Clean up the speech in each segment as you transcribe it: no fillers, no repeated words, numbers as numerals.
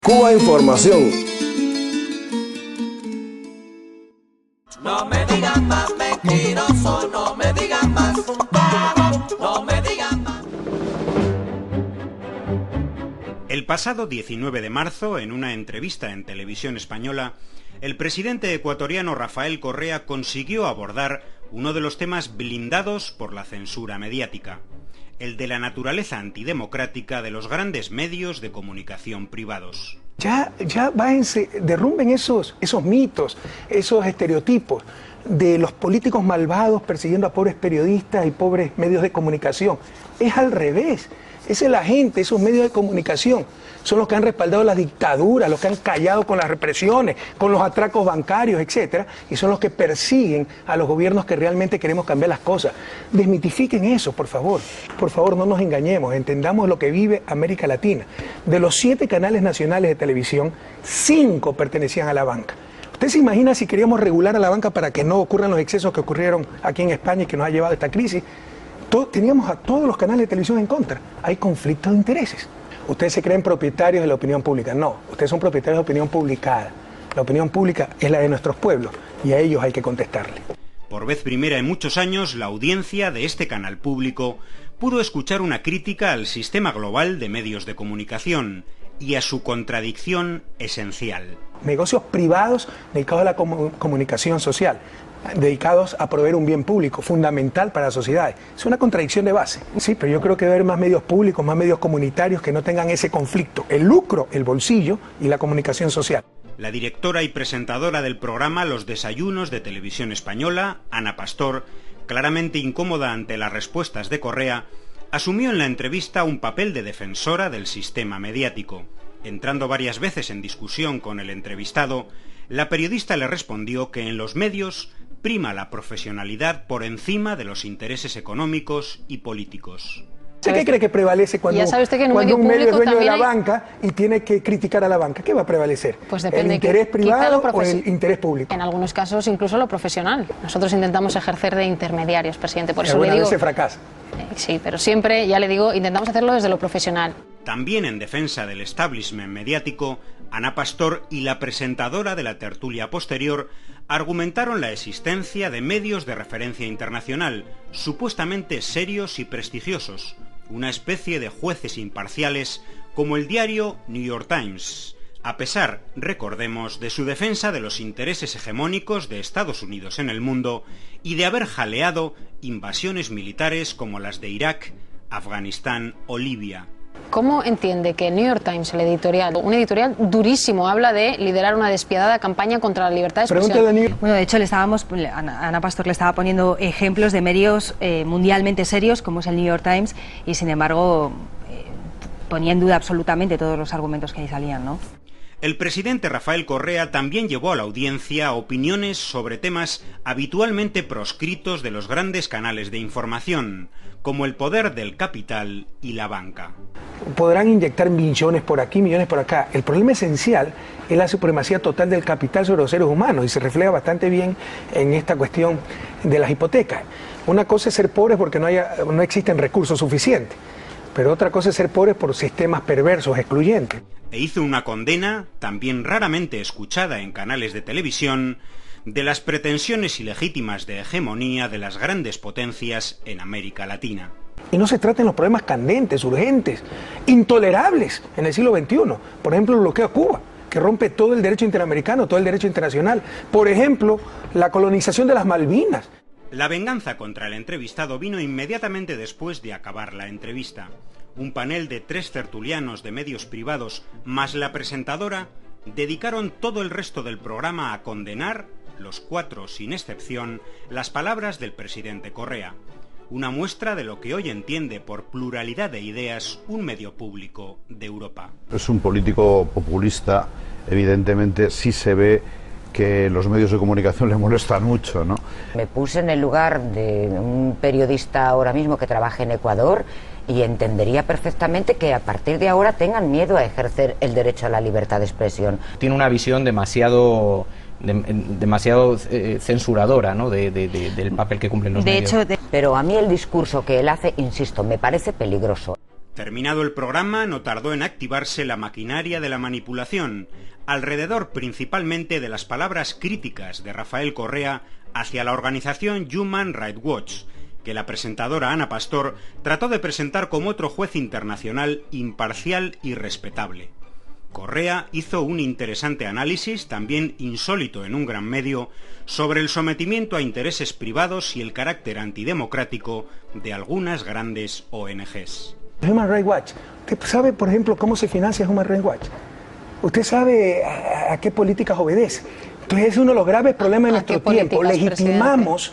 Cuba Información. No me digan más mentiroso, no me digan más, no me digan más. El pasado 19 de marzo, en una entrevista en Televisión Española, el presidente ecuatoriano Rafael Correa consiguió abordar uno de los temas blindados por la censura mediática, el de la naturaleza antidemocrática de los grandes medios de comunicación privados. Ya váyanse, derrumben esos mitos, esos estereotipos de los políticos malvados persiguiendo a pobres periodistas y pobres medios de comunicación. Es al revés. Esa es la gente, esos medios de comunicación son los que han respaldado la dictadura, los que han callado con las represiones, con los atracos bancarios, etcétera, y son los que persiguen a los gobiernos que realmente queremos cambiar las cosas. Desmitifiquen eso, por favor. Por favor, no nos engañemos, entendamos lo que vive América Latina. De los 7 canales nacionales de televisión, 5 pertenecían a la banca. ¿Usted se imagina si queríamos regular a la banca para que no ocurran los excesos que ocurrieron aquí en España y que nos ha llevado a esta crisis? Teníamos a todos los canales de televisión en contra. Hay conflictos de intereses. Ustedes se creen propietarios de la opinión pública. No, ustedes son propietarios de opinión publicada. La opinión pública es la de nuestros pueblos y a ellos hay que contestarle. Por vez primera en muchos años, la audiencia de este canal público pudo escuchar una crítica al sistema global de medios de comunicación y a su contradicción esencial. Negocios privados dedicados a la comunicación social, dedicados a proveer un bien público fundamental para la sociedad. Es una contradicción de base. Sí, pero yo creo que debe haber más medios públicos, más medios comunitarios que no tengan ese conflicto, el lucro, el bolsillo y la comunicación social. La directora y presentadora del programa Los Desayunos de Televisión Española, Ana Pastor, claramente incómoda ante las respuestas de Correa, asumió en la entrevista un papel de defensora del sistema mediático. Entrando varias veces en discusión con el entrevistado, la periodista le respondió que en los medios prima la profesionalidad por encima de los intereses económicos y políticos. ¿Qué cree que prevalece cuando un medio es dueño de la banca y tiene que criticar a la banca? ¿Qué va a prevalecer? Pues depende. ¿El interés privado o el interés público? En algunos casos incluso lo profesional. Nosotros intentamos ejercer de intermediarios, presidente. Por eso le digo, vez se fracasa. Sí, pero siempre, ya le digo, intentamos hacerlo desde lo profesional. También en defensa del establishment mediático, Ana Pastor y la presentadora de la tertulia posterior argumentaron la existencia de medios de referencia internacional, supuestamente serios y prestigiosos, una especie de jueces imparciales como el diario New York Times, a pesar, recordemos, de su defensa de los intereses hegemónicos de Estados Unidos en el mundo y de haber jaleado invasiones militares como las de Irak, Afganistán o Libia. ¿Cómo entiende que el New York Times, el editorial, un editorial durísimo, habla de liderar una despiadada campaña contra la libertad de expresión? Bueno, de hecho, Ana Pastor le estaba poniendo ejemplos de medios mundialmente serios, como es el New York Times, y sin embargo ponía en duda absolutamente todos los argumentos que ahí salían, ¿no? El presidente Rafael Correa también llevó a la audiencia opiniones sobre temas habitualmente proscritos de los grandes canales de información, como el poder del capital y la banca. Podrán inyectar millones por aquí, millones por acá. El problema esencial es la supremacía total del capital sobre los seres humanos y se refleja bastante bien en esta cuestión de las hipotecas. Una cosa es ser pobres porque no existen recursos suficientes, pero otra cosa es ser pobres por sistemas perversos, excluyentes. E hizo una condena, también raramente escuchada en canales de televisión, de las pretensiones ilegítimas de hegemonía de las grandes potencias en América Latina. Y no se tratan los problemas candentes, urgentes, intolerables en el siglo XXI. Por ejemplo, el bloqueo a Cuba, que rompe todo el derecho interamericano, todo el derecho internacional. Por ejemplo, la colonización de las Malvinas. La venganza contra el entrevistado vino inmediatamente después de acabar la entrevista. Un panel de 3 tertulianos de medios privados más la presentadora dedicaron todo el resto del programa a condenar, los 4 sin excepción, las palabras del presidente Correa. Una muestra de lo que hoy entiende por pluralidad de ideas un medio público de Europa. Es un político populista, evidentemente sí se ve que los medios de comunicación le molestan mucho, ¿no? Me puse en el lugar de un periodista ahora mismo que trabaja en Ecuador y entendería perfectamente que a partir de ahora tengan miedo a ejercer el derecho a la libertad de expresión. Tiene una visión demasiado censuradora, ¿no? del papel que cumplen los medios. Pero a mí el discurso que él hace, insisto, me parece peligroso. Terminado el programa, no tardó en activarse la maquinaria de la manipulación, alrededor principalmente de las palabras críticas de Rafael Correa hacia la organización Human Rights Watch, que la presentadora Ana Pastor trató de presentar como otro juez internacional imparcial y respetable. Correa hizo un interesante análisis, también insólito en un gran medio, sobre el sometimiento a intereses privados y el carácter antidemocrático de algunas grandes ONGs. Human Rights Watch. ¿Usted sabe, por ejemplo, cómo se financia Human Rights Watch? ¿Usted sabe a qué políticas obedece? Entonces es uno de los graves problemas de nuestro tiempo. Legitimamos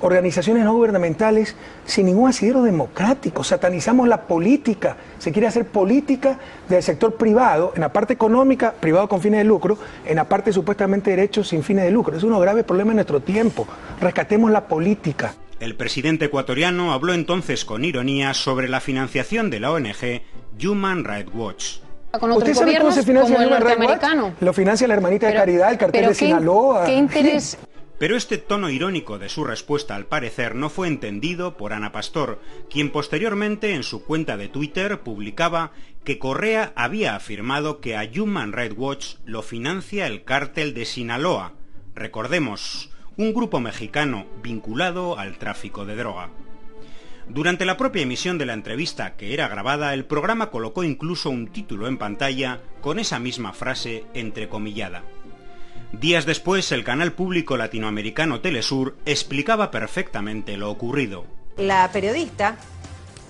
organizaciones no gubernamentales sin ningún asidero democrático. Satanizamos la política. Se quiere hacer política del sector privado, en la parte económica, privado con fines de lucro, en la parte supuestamente de derechos sin fines de lucro. Es uno de los graves problemas de nuestro tiempo. Rescatemos la política. El presidente ecuatoriano habló entonces con ironía sobre la financiación de la ONG Human Rights Watch. ¿Usted sabe cómo se financia el norteamericano? Lo financia la Hermanita de Caridad, el cartel de Sinaloa. ¿Qué interés? Pero este tono irónico de su respuesta, al parecer, no fue entendido por Ana Pastor, quien posteriormente en su cuenta de Twitter publicaba que Correa había afirmado que a Human Rights Watch lo financia el cártel de Sinaloa. Recordemos, un grupo mexicano vinculado al tráfico de droga. Durante la propia emisión de la entrevista, que era grabada, el programa colocó incluso un título en pantalla con esa misma frase entrecomillada. Días después, el canal público latinoamericano Telesur explicaba perfectamente lo ocurrido. La periodista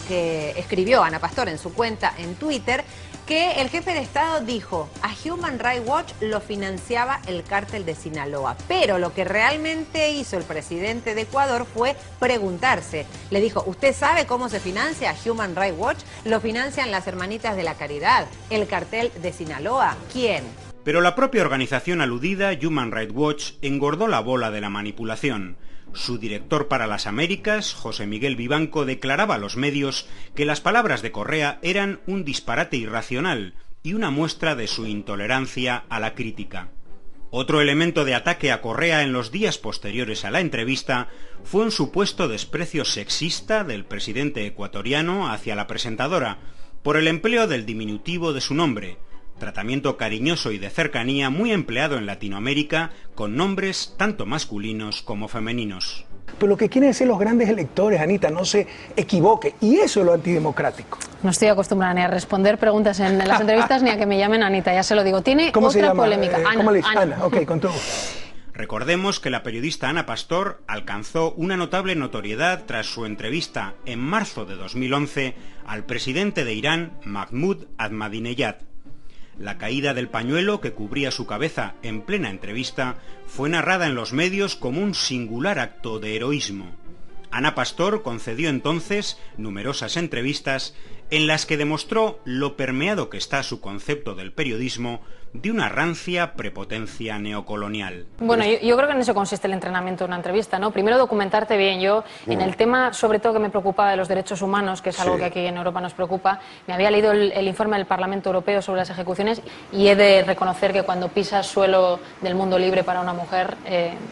que escribió Ana Pastor en su cuenta en Twitter que el jefe de Estado dijo a Human Rights Watch lo financiaba el cártel de Sinaloa, pero lo que realmente hizo el presidente de Ecuador fue preguntarse. Le dijo, ¿usted sabe cómo se financia a Human Rights Watch? Lo financian las Hermanitas de la Caridad, el cartel de Sinaloa. ¿Quién? Pero la propia organización aludida, Human Rights Watch, engordó la bola de la manipulación. Su director para las Américas, José Miguel Vivanco, declaraba a los medios que las palabras de Correa eran un disparate irracional y una muestra de su intolerancia a la crítica. Otro elemento de ataque a Correa en los días posteriores a la entrevista fue un supuesto desprecio sexista del presidente ecuatoriano hacia la presentadora por el empleo del diminutivo de su nombre, tratamiento cariñoso y de cercanía muy empleado en Latinoamérica con nombres tanto masculinos como femeninos. Pero lo que quieren decir los grandes electores, Anita, no se equivoque, y eso es lo antidemocrático. No estoy acostumbrada ni a responder preguntas en las entrevistas ni a que me llamen Anita, ya se lo digo. Tiene ¿Cómo otra se llama? polémica. ¿Cómo le dice? Ana. Ok, con todo. Recordemos que la periodista Ana Pastor alcanzó una notable notoriedad tras su entrevista en marzo de 2011 al presidente de Irán, Mahmoud Ahmadinejad. La caída del pañuelo que cubría su cabeza en plena entrevista fue narrada en los medios como un singular acto de heroísmo. Ana Pastor concedió entonces numerosas entrevistas en las que demostró lo permeado que está su concepto del periodismo de una rancia prepotencia neocolonial. Bueno, yo creo que en eso consiste el entrenamiento de una entrevista, ¿no? Primero documentarte bien. Yo, en el tema, sobre todo que me preocupaba de los derechos humanos, que es algo que aquí en Europa nos preocupa, me había leído el informe del Parlamento Europeo sobre las ejecuciones y he de reconocer que cuando pisas suelo del mundo libre para una mujer,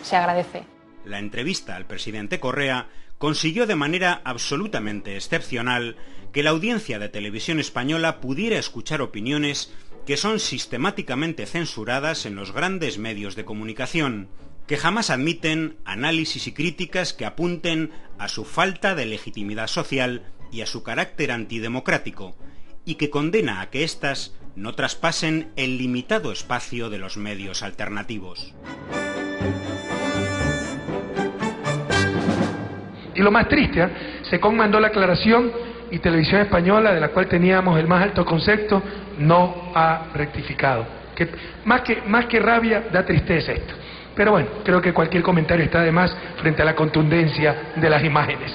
se agradece. La entrevista al presidente Correa consiguió de manera absolutamente excepcional que la audiencia de televisión española pudiera escuchar opiniones que son sistemáticamente censuradas en los grandes medios de comunicación, que jamás admiten análisis y críticas que apunten a su falta de legitimidad social y a su carácter antidemocrático, y que condena a que éstas no traspasen el limitado espacio de los medios alternativos. Y lo más triste, SECOM mandó la aclaración y Televisión Española, de la cual teníamos el más alto concepto, no ha rectificado. Más que rabia, da tristeza esto. Pero bueno, creo que cualquier comentario está de más frente a la contundencia de las imágenes.